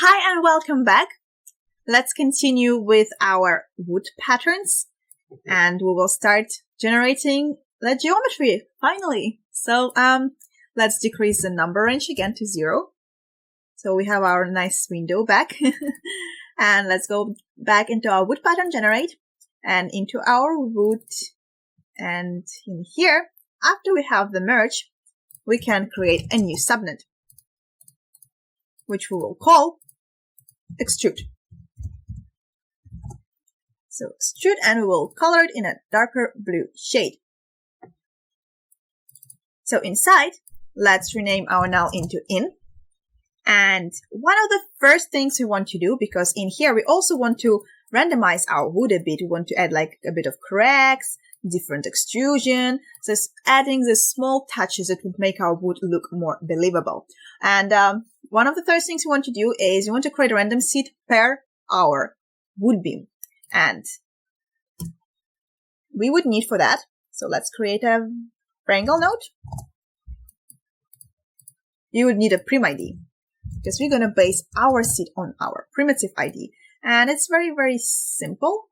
Hi and welcome back. Let's continue with our wood patterns and we will start generating the geometry finally. So let's decrease the number range again to 0. So we have our nice window back and let's go back into our wood pattern generate and into our wood, and in here, after we have the merge, we can create a new subnet, which we will call extrude. So extrude, and we will color it in a darker blue shade. So inside, let's rename our null into in. And one of the first things we want to do, because in here we also want to randomize our wood a bit. We want to add like a bit of cracks, different extrusion, so adding the small touches that would make our wood look more believable. And one of the first things we want to do is we want to create a random seed per our wood beam. And we would need for that, so let's create a triangle node. You would need a prim ID, because we're going to base our seed on our primitive ID. And it's very, very simple.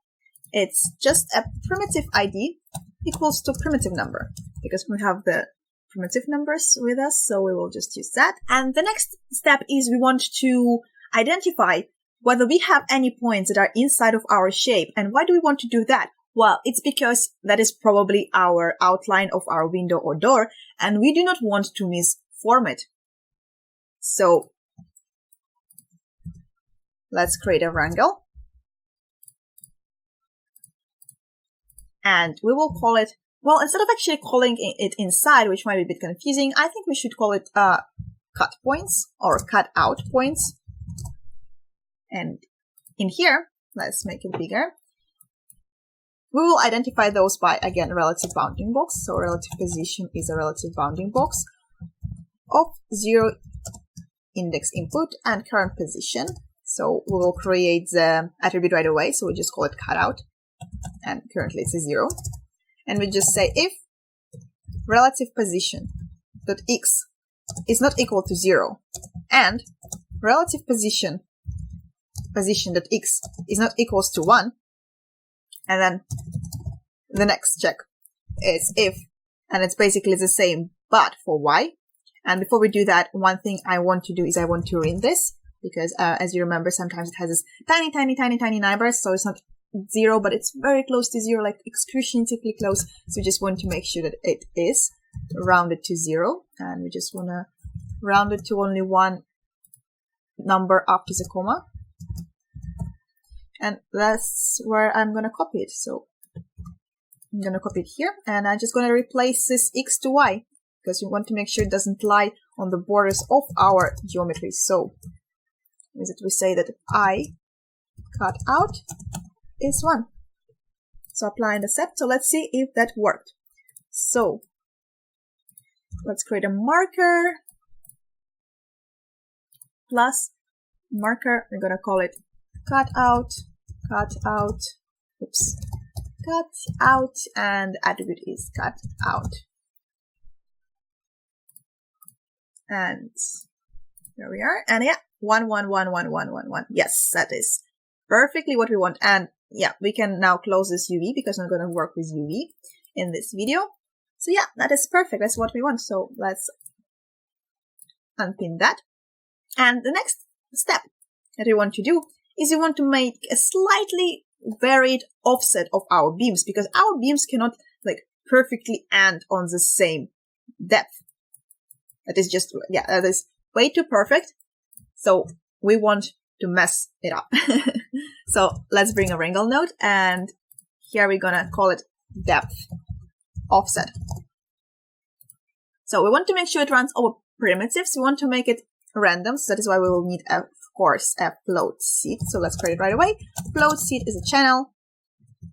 It's just a primitive ID equals to primitive number, because we have the primitive numbers with us, so we will just use that. And the next step is we want to identify whether we have any points that are inside of our shape. And why do we want to do that? Well, it's because that is probably our outline of our window or door, and we do not want to misform it. So let's create a wrangle. And we will call it, well, instead of actually calling it inside, which might be a bit confusing, I think we should call it cut points or cut out points. And in here, let's make it bigger. We will identify those by, again, relative bounding box. So relative position is a relative bounding box of 0 index input and current position. So we will create the attribute right away. So we just call it cutout. And currently it's a 0. And we just say if relative position dot x is not equal to 0 and relative position dot x is not equals to 1, and then the next check is if, and it's basically the same but for y. And before we do that, one thing I want to do is I want to rin this, because as you remember, sometimes it has this tiny numbers, so it's not 0, but it's very close to 0, like excruciatingly close. So we just want to make sure that it is rounded to 0, and we just want to round it to only one number after the comma. And that's where I'm going to copy it. So I'm going to copy it here, and I'm just going to replace this x to y, because we want to make sure it doesn't lie on the borders of our geometry. So is it we say that I cut out is 1. So apply and accept. So let's see if that worked. So let's create a marker plus marker. We're going to call it cut out, oops, cut out, and attribute is cut out. And here we are. And yeah, 1, 1, 1, 1, 1, 1, 1. Yes, that is perfectly what we want. And yeah, we can now close this UV because I'm going to work with UV in this video. So yeah, that is perfect. That's what we want. So let's unpin that. And the next step that we want to do is we want to make a slightly varied offset of our beams, because our beams cannot like perfectly end on the same depth. That is just, yeah, that is way too perfect. So we want to mess it up. So let's bring a wrangle node, and here we're gonna call it depth offset. So we want to make sure it runs over primitives. We want to make it random, so that is why we will need, of course, a float seed. So let's create it right away. Float seed is a channel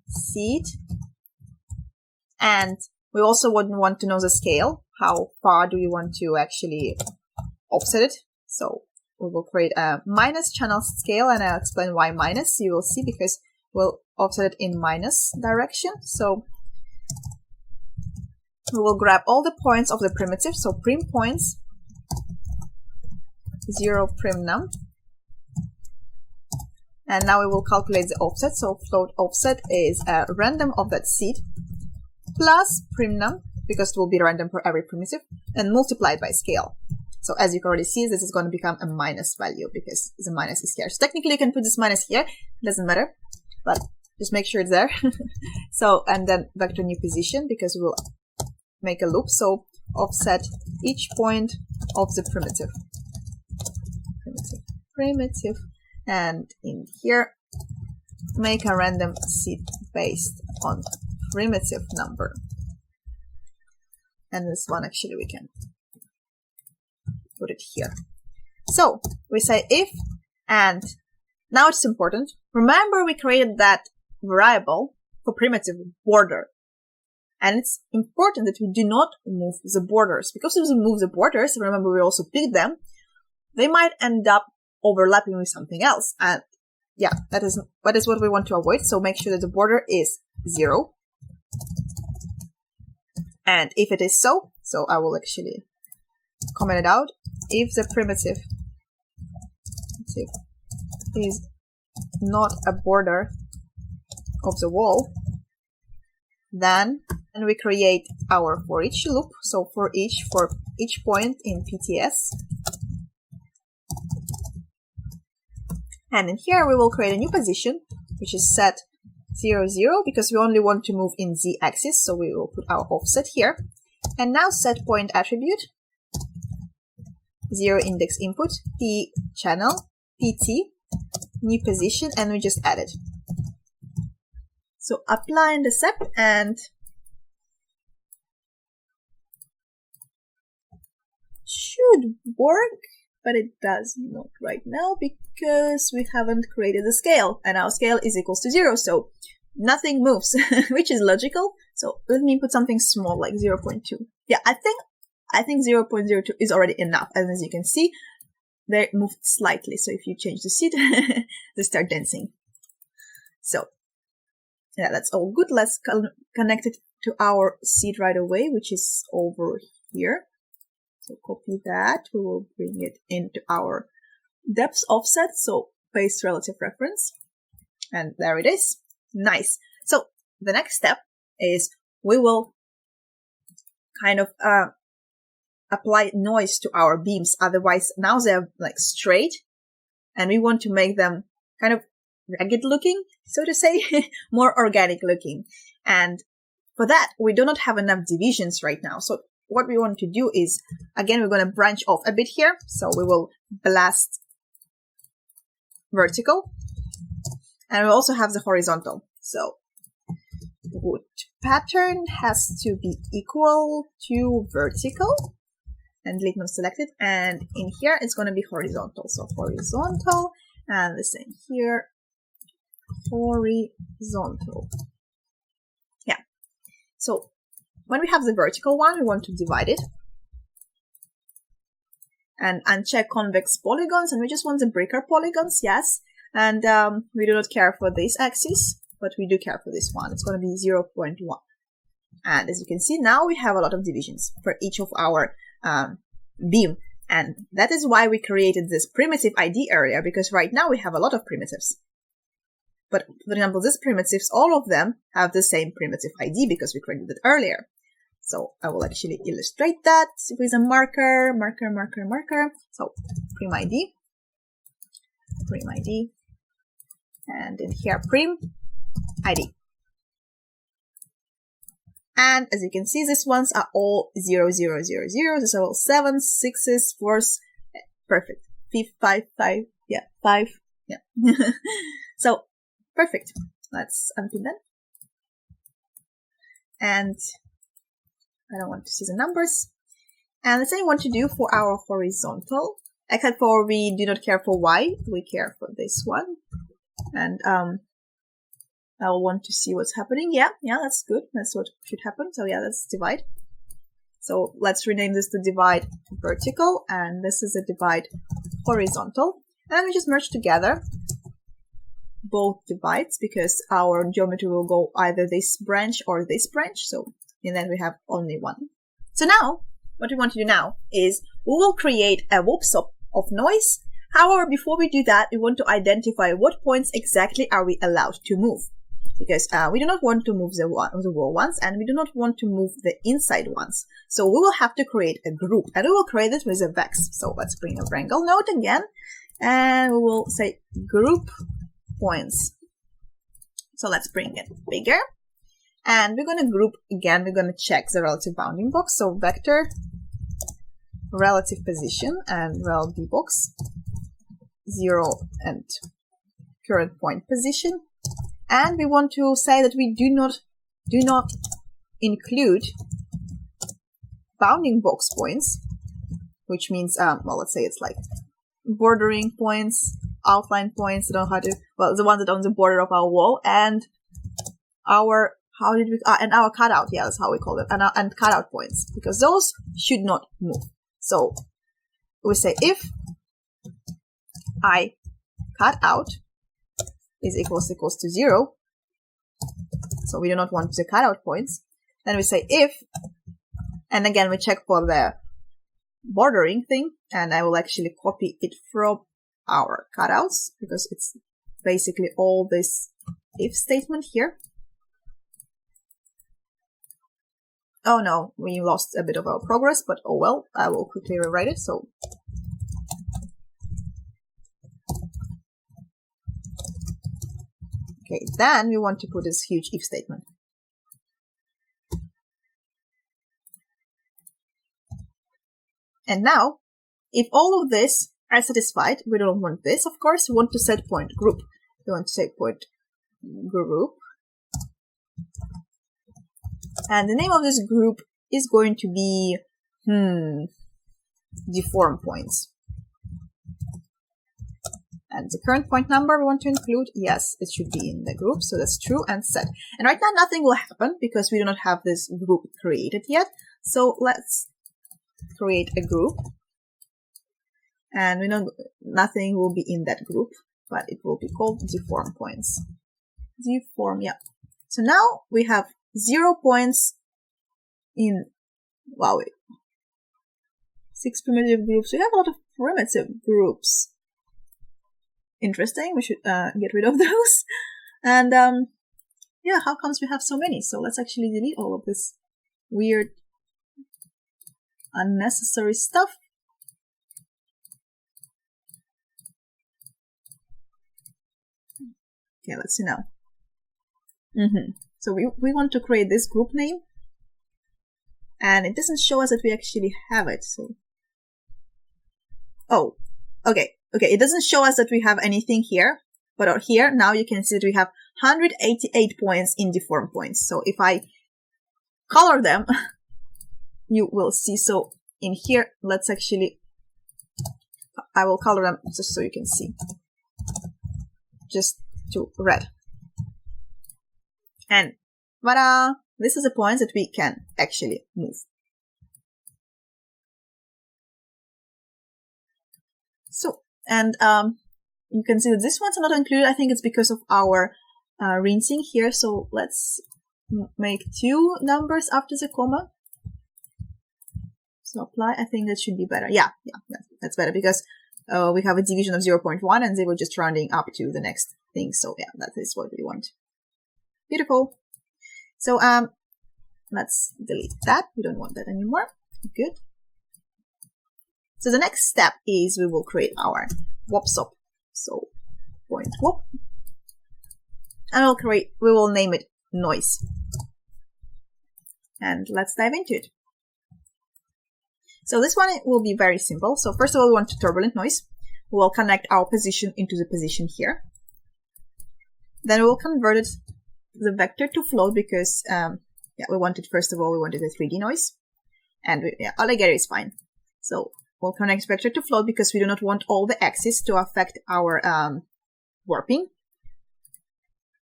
seed, and we also would want to know the scale. How far do we want to actually offset it? So we will create a minus channel scale, and I'll explain why minus. You will see, because we'll offset it in minus direction. So we will grab all the points of the primitive. So prim points 0 prim num, And now we will calculate the offset. So float offset is random of that seed plus primnum, because it will be random for every primitive, and multiplied by scale. So as you can already see, this is going to become a minus value because the minus is here. So technically you can put this minus here, it doesn't matter, but just make sure it's there. So, and then vector new position, because we will make a loop. So offset each point of the primitive. And in here, make a random seed based on primitive number. And this one, actually, we can put it here. So we say if, and now it's important. Remember, we created that variable for primitive border. And it's important that we do not move the borders, because if we move the borders, remember we also picked them, they might end up overlapping with something else. And yeah, that is what we want to avoid. So make sure that the border is 0. And if it is so I will actually comment it out. If the primitive is not a border of the wall, then we create our for each loop. So for each point in PTS. And in here we will create a new position, which is set 0, 0, because we only want to move in Z axis. So we will put our offset here. And now set point attribute, 0 index input, P channel, PT, new position, and we just add it. So apply and accept, and should work, but it does not right now because we haven't created a scale, and our scale is equals to 0, so nothing moves, which is logical. So let me put something small like 0.2. Yeah, I think 0.02 is already enough, and as you can see, they moved slightly. So if you change the seed, they start dancing. So yeah, that's all good. Let's connect it to our seed right away, which is over here. So copy that. We will bring it into our depth offset. So paste relative reference. And there it is. Nice. So the next step is we will kind of apply noise to our beams. Otherwise, now they're like straight, and we want to make them kind of ragged looking, so to say, more organic looking. And for that, we do not have enough divisions right now. So what we want to do is, again, we're going to branch off a bit here. So we will blast vertical, and we also have the horizontal. So wood pattern has to be equal to vertical, and delete not selected. And in here, it's going to be horizontal. So horizontal, and the same here, horizontal. Yeah. So when we have the vertical one, we want to divide it and uncheck convex polygons, and we just want the breaker polygons, yes. And we do not care for this axis, but we do care for this one. It's going to be 0.1. And as you can see, now we have a lot of divisions for each of our beam. And that is why we created this primitive ID area, because right now we have a lot of primitives. But for example, these primitives, all of them have the same primitive ID because we created it earlier. So I will actually illustrate that with a marker. So prim ID, and in here prim ID. And as you can see, these ones are all 0, 0, 0, 0. These are all 7s, 6s, 4s. Perfect. 5, 5. Yeah, 5. Yeah. So perfect. Let's unpin that. And I don't want to see the numbers. And the same we want to do for our horizontal, except for we do not care for Y. We care for this one. And I will want to see what's happening. Yeah, that's good. That's what should happen. So yeah, let's divide. So let's rename this to divide vertical, and this is a divide horizontal. And then we just merge together both divides because our geometry will go either this branch or this branch. So and then we have only one. So now, what we want to do now is we will create a whoops of noise However, before we do that, we want to identify what points exactly are we allowed to move. Because we do not want to move the wall ones, and we do not want to move the inside ones. So we will have to create a group, and we will create it with a vex. So let's bring a wrangle node again, and we will say group points. So let's bring it bigger, and we're going to group again. We're going to check the relative bounding box. So vector relative position and rel b box 0 and current point position. And we want to say that we do not include bounding box points, which means, well, let's say it's like bordering points, outline points, I don't know how to, well, the ones that are on the border of our wall, and our, and our cutout, yeah, that's how we call it, and cutout points, because those should not move. So we say if I cut out is equals to 0, so we do not want the cutout points, then we say if, and again we check for the bordering thing, and I will actually copy it from our cutouts, because it's basically all this if statement here. Oh no, we lost a bit of our progress, but oh well, I will quickly rewrite it. So okay, then we want to put this huge if statement. And now, if all of this are satisfied, we don't want this, of course, we want to set point group. We want to set point group. And the name of this group is going to be, deform points. And the current point number we want to include, yes, it should be in the group, so that's true and set. And right now nothing will happen because we do not have this group created yet. So let's create a group. And we know nothing will be in that group, but it will be called deform points. Deform, yeah. So now we have 0 points in, wow, 6 primitive groups. We have a lot of primitive groups. Interesting, we should get rid of those. And yeah, how comes we have so many? So let's actually delete all of this weird, unnecessary stuff. Okay, let's see now. So we want to create this group name, and it doesn't show us that we actually have it. So, oh, okay, it doesn't show us that we have anything here, but out here now you can see that we have 188 points in deform points. So if I color them, you will see. So in here, let's actually, I will color them just so you can see, just to red. And voila, this is the points that we can actually move. So, and you can see that this one's not included. I think it's because of our rinsing here. So let's make 2 numbers after the comma. So apply, I think that should be better. Yeah, that's better because we have a division of 0.1 and they were just rounding up to the next thing. So yeah, that is what we want. Beautiful. So let's delete that. We don't want that anymore. Good. So the next step is we will create our wopsop. So point wop, and we will name it noise. And let's dive into it. So this one will be very simple. So first of all, we want turbulent noise. We will connect our position into the position here. Then we will convert it, the vector to float because yeah, we wanted, first of all, we wanted a 3D noise, and alligator is fine. So we'll connect vector to float because we do not want all the axes to affect our warping.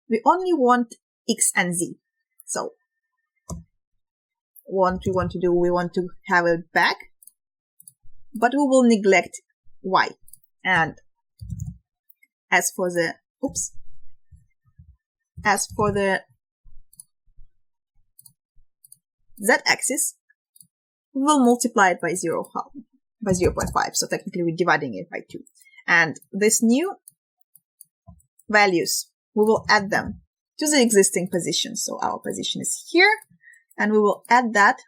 We only want X and Z. So what we want to do, we want to have it back, but we will neglect Y. And as for the, as for the z-axis, we will multiply it by 0.5. So technically we're dividing it by 2. And this new values, we will add them to the existing position. So our position is here, and we will add that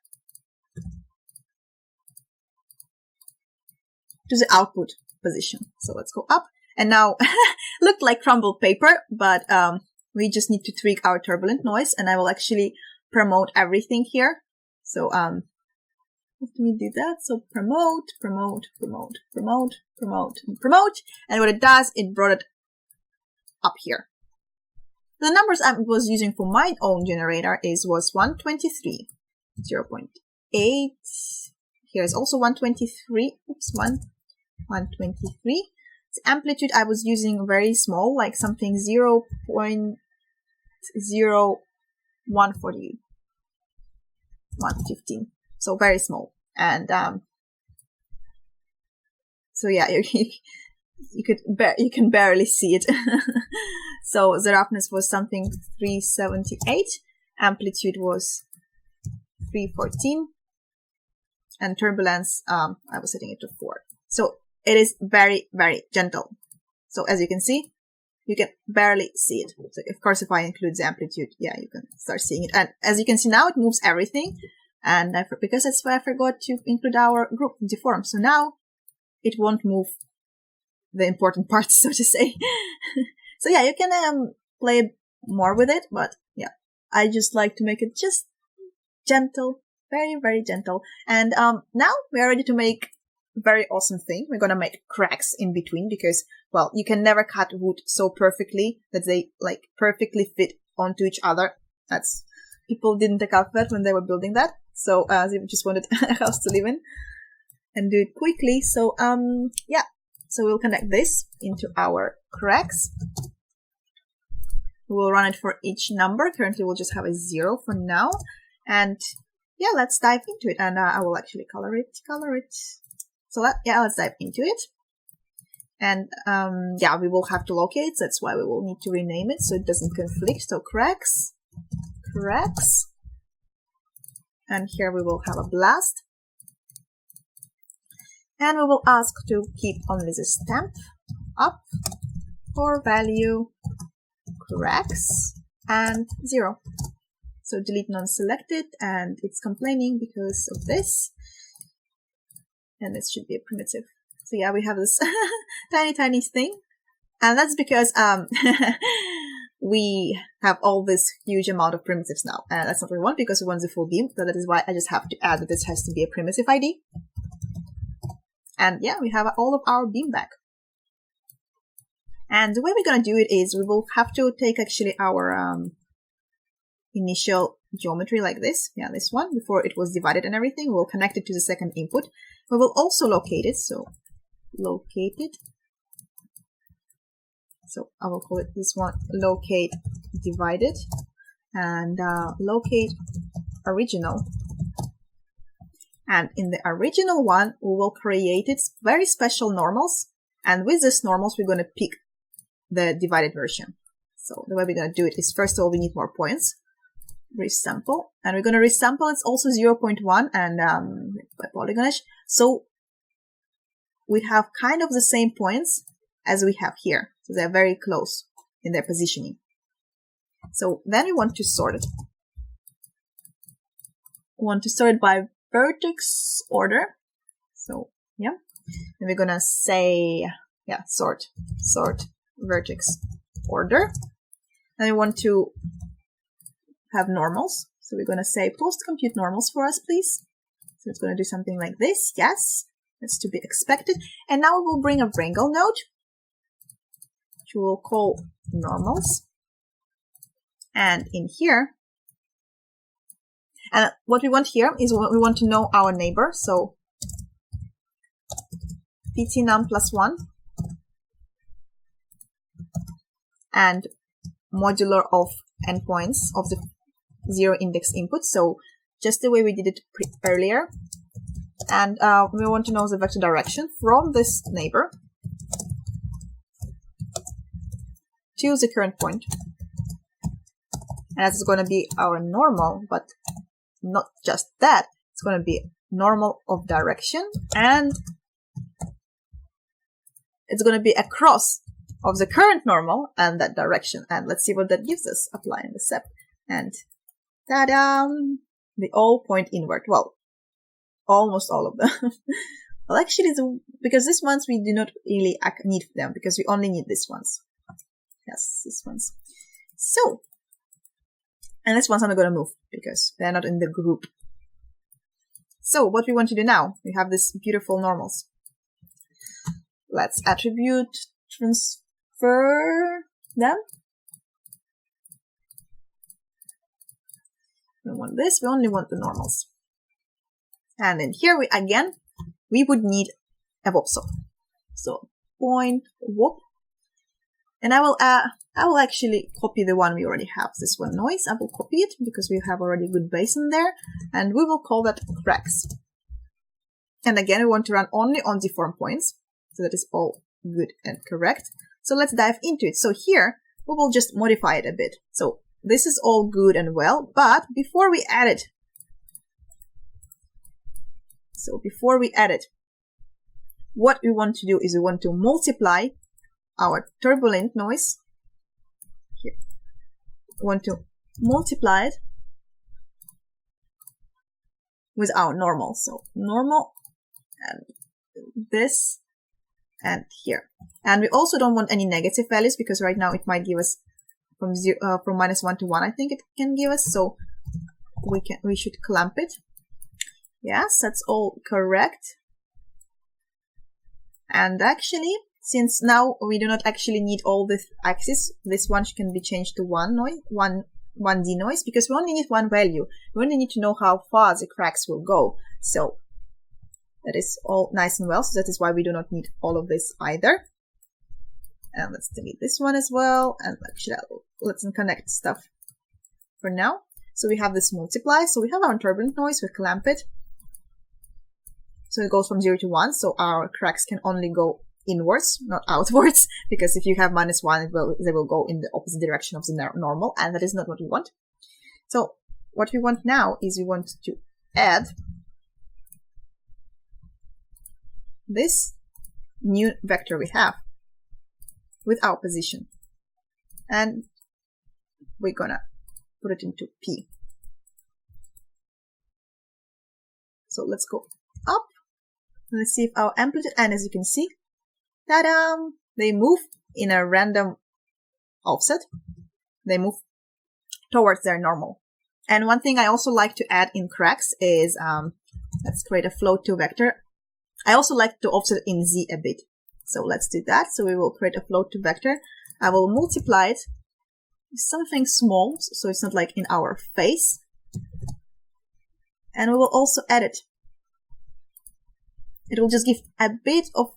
to the output position. So let's go up. And now, looked like crumbled paper, but we just need to tweak our turbulent noise, and I will actually promote everything here. So let me do that. So promote, promote, promote, promote, promote, and promote. And what it does, it brought it up here. The numbers I was using for my own generator was 123, 0.8. Here is also 123. Oops, 123. The amplitude I was using very small, like something 0.0140, 115. So very small. And so yeah, you can barely see it. So the roughness was something 378, amplitude was 314, and turbulence I was setting it to 4. So it is very, very gentle. So as you can see, you can barely see it. So of course, if I include the amplitude, yeah, you can start seeing it. And as you can see now, it moves everything. And because that's why I forgot to include our group deform. So now it won't move the important parts, so to say. So yeah, you can play more with it, but yeah, I just like to make it just gentle, very, very gentle. And now we're ready to make a very awesome thing. We're gonna make cracks in between because, well, you can never cut wood so perfectly that they like perfectly fit onto each other. That's, people didn't take out that when they were building that. So they just wanted a house to live in and do it quickly. So yeah, so we'll connect this into our cracks. We will run it for each number. Currently we'll just have a 0 for now. And yeah, let's dive into it. And I will actually color it. So let's dive into it. And yeah, we will have to locate. So that's why we will need to rename it so it doesn't conflict. So cracks. And here we will have a blast. And we will ask to keep only the stamp up for value cracks and 0. So delete non-selected, and it's complaining because of this. And this should be a primitive. So yeah, we have this tiny thing. And that's because we have all this huge amount of primitives now. And that's not what we want because we want the full beam. So that is why I just have to add that this has to be a primitive ID. And yeah, we have all of our beam back. And the way we're going to do it is we will have to take actually our initial geometry like this. Yeah, this one, before it was divided and everything. We'll connect it to the second input. We will also locate it. So locate it. So I will call it this one, locate divided, and locate original. And in the original one, we will create its very special normals. And with these normals, we're going to pick the divided version. So the way we're going to do it is, first of all, we need more points. Resample. And we're going to resample. It's also 0.1 and by polygonish. So we have kind of the same points as we have here. So they're very close in their positioning. So then we want to sort it. We want to sort it by vertex order. So yeah. And we're gonna say, yeah, sort vertex order. And we want to have normals. So we're gonna say post compute normals for us, please. So it's gonna do something like this. Yes, that's to be expected. And now we will bring a wrangle node, which we will call normals. And in here, and what we want here is we want to know our neighbor. So ptnum plus 1 and modular of endpoints of the 0 index input. So just the way we did it earlier. And we want to know the vector direction from this neighbor to the current point. And that's going to be our normal, but not just that. It's going to be normal of direction and it's going to be a cross of the current normal and that direction. And let's see what that gives us. Apply and accept. And ta-da! They all point inward. Well, almost all of them. Well, actually, because these ones we do not really need them, because we only need these ones. Yes, these ones. So, and these ones I'm not going to move because they're not in the group. So, what we want to do now, we have these beautiful normals. Let's attribute transfer them. We don't want this, we only want the normals. And in here, we would need a whoop-so. So, point whoop. And I will actually copy the one we already have, this one noise. I will copy it because we have already a good base in there. And we will call that cracks. And again, we want to run only on deform points. So that is all good and correct. So let's dive into it. So here, we will just modify it a bit. So this is all good and well, but before we add it, what we want to do is we want to multiply our turbulent noise. Here. We want to multiply it with our normal. So normal and this and here. And we also don't want any negative values because right now it might give us from -1 to 1, I think it can give us. So we should clamp it. Yes, that's all correct. And actually, since now we do not actually need all the axes, this one can be changed to 1D noise, because we only need one value. We only need to know how far the cracks will go. So that is all nice and well. So that is why we do not need all of this either. And let's delete this one as well. And actually, let's unconnect stuff for now. So we have this multiply. So we have our turbulent noise. We clamp it. So it goes from 0 to 1. So our cracks can only go inwards, not outwards. Because if you have -1, they will go in the opposite direction of the normal. And that is not what we want. So what we want now is we want to add this new vector we have with our position. And we're gonna put it into P. So let's go up. Let's see if our amplitude, and as you can see, ta-da! They move in a random offset. They move towards their normal. And one thing I also like to add in cracks is, let's create a float to vector. I also like to offset in Z a bit. So let's do that. So we will create a float to vector. I will multiply it with something small, so it's not like in our face. And we will also add it. It will just give a bit of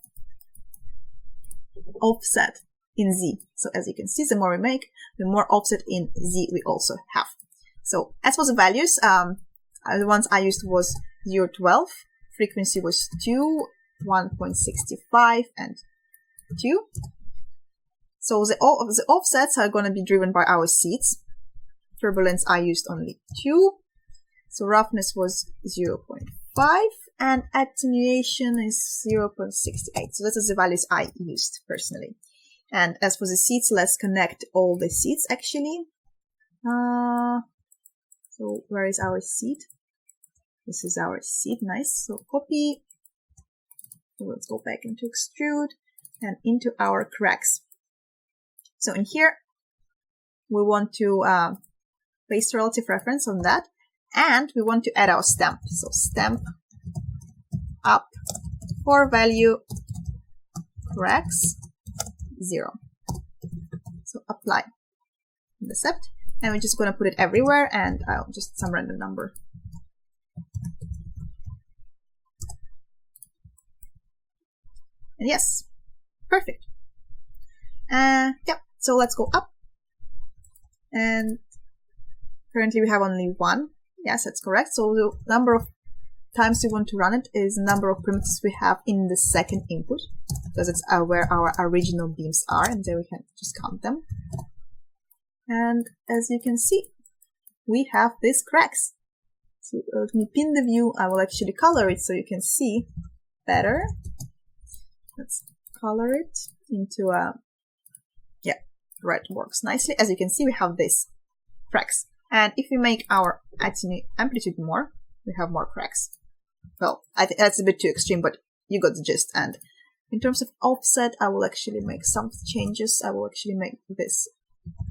offset in Z. So as you can see, the more we make, the more offset in Z we also have. So as for the values, the ones I used was 0.12, frequency was 2, 1.65, and 2. So the offsets are going to be driven by our seeds. Turbulence I used only 2. So roughness was 0.5. And attenuation is 0.68. So that is the values I used personally. And as for the seeds, let's connect all the seeds actually. So where is our seed? This is our seed. Nice. So copy. So let's go back into extrude and into our cracks. So in here, we want to paste relative reference on that. And we want to add our stamp. So stamp up for value cracks 0. So apply and accept, and we're just going to put it everywhere, and I'll just some random number. And yes, perfect. Yeah, so let's go up, and currently we have only 1. Yes, that's correct. So the number of times we want to run it is the number of primitives we have in the second input, because it's where our original beams are, and then we can just count them. And as you can see, we have these cracks. So let me pin the view. I will actually color it so you can see better. Let's color it into a, yeah, red works nicely. As you can see, we have this cracks. And if we make our amplitude more, we have more cracks. Well, I think that's a bit too extreme, but you got the gist. And in terms of offset, I will actually make some changes. I will actually make this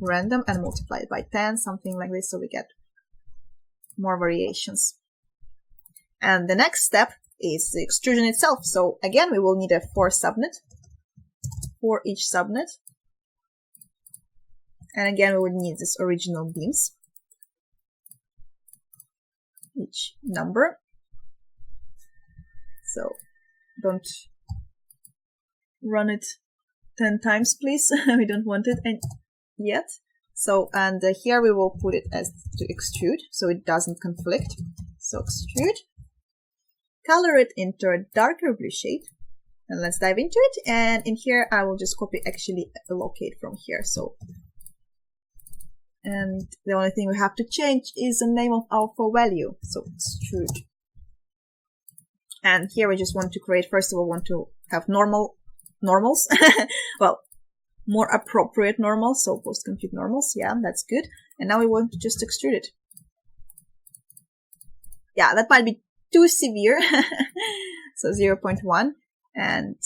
random and multiply it by 10, something like this, so we get more variations. And the next step is the extrusion itself. So again, we will need a for subnet for each subnet. And again, we would need this original beams, each number. So don't run it 10 times, please. We don't want it yet. So, and here we will put it as to extrude, so it doesn't conflict. So extrude, color it into a darker blue shade, and let's dive into it. And in here, I will just copy actually locate from here. So, and the only thing we have to change is the name of our for value. So extrude. And here we just want to create, first of all, want to have normals. Well, more appropriate normals, so post-compute normals. Yeah, that's good. And now we want to just extrude it. Yeah, that might be too severe. So 0.1. And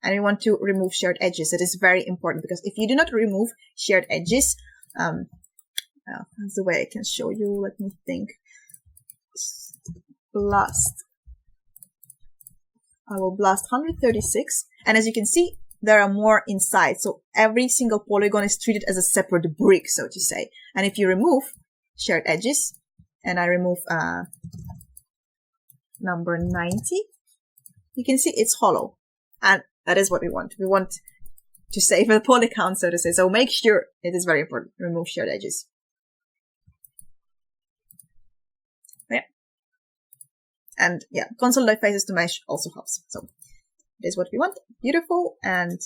we want to remove shared edges. That is very important, because if you do not remove shared edges, that's the way I can show you. Let me think. Blast. I will blast 136. And as you can see, there are more inside. So every single polygon is treated as a separate brick, so to say. And if you remove shared edges, and I remove number 90, you can see it's hollow. And that is what we want. We want to save the poly count, so to say. So make sure, it is very important, remove shared edges. Yeah. And yeah, console faces to mesh also helps. So it is what we want. Beautiful. And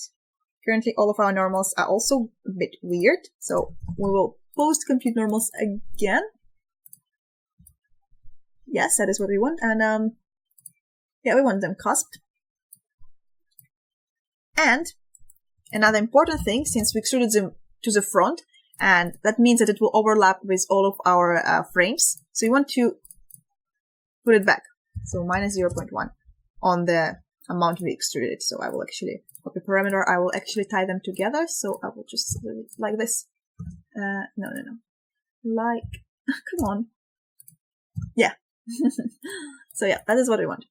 currently all of our normals are also a bit weird. So we will post compute normals again. Yes, that is what we want. And yeah, we want them cusped. And another important thing, since we extruded them to the front, and that means that it will overlap with all of our frames. So you want to put it back. So minus 0.1 on the amount we extruded it. So I will actually copy parameter. I will actually tie them together. So I will just do it like this. No. Like, come on. Yeah. So yeah, that is what we want.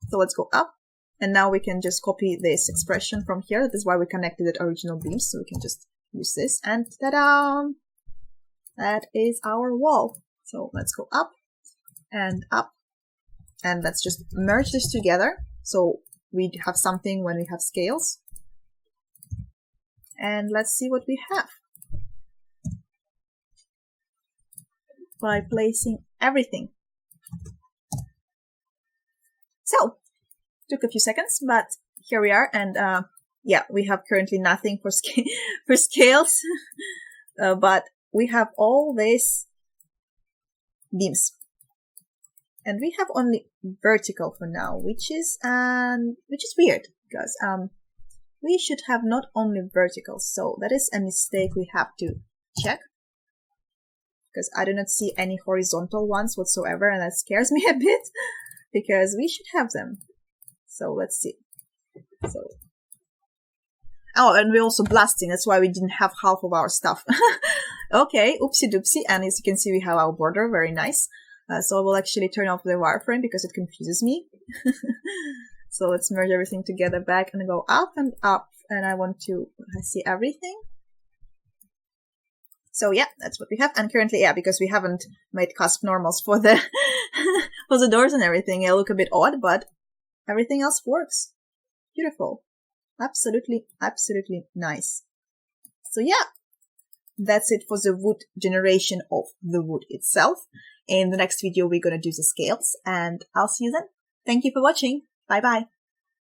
So let's go up. And now we can just copy this expression from here. That is why we connected it original beams. So we can just use this. And ta-da! That is our wall. So let's go up and up. And let's just merge this together. So we have something when we have scales. And let's see what we have. By placing everything. So, took a few seconds, but here we are. And yeah, we have currently nothing for scales. But we have all these beams. And we have only vertical for now, which is weird, because we should have not only vertical. So that is a mistake we have to check, because I do not see any horizontal ones whatsoever, and that scares me a bit, because we should have them. So let's see. So, oh, and we're also blasting. That's why we didn't have half of our stuff. Okay, oopsie doopsie. And as you can see, we have our border, very nice. So I will actually turn off the wireframe because it confuses me. So let's merge everything together back and go up and up. And I want to see everything. So yeah, that's what we have. And currently, yeah, because we haven't made cusp normals for the for the doors and everything, it'll look a bit odd, but everything else works. Beautiful. Absolutely, absolutely nice. So yeah, that's it for the wood generation of the wood itself. In the next video, we're going to do the scales, and I'll see you then. Thank you for watching. Bye bye.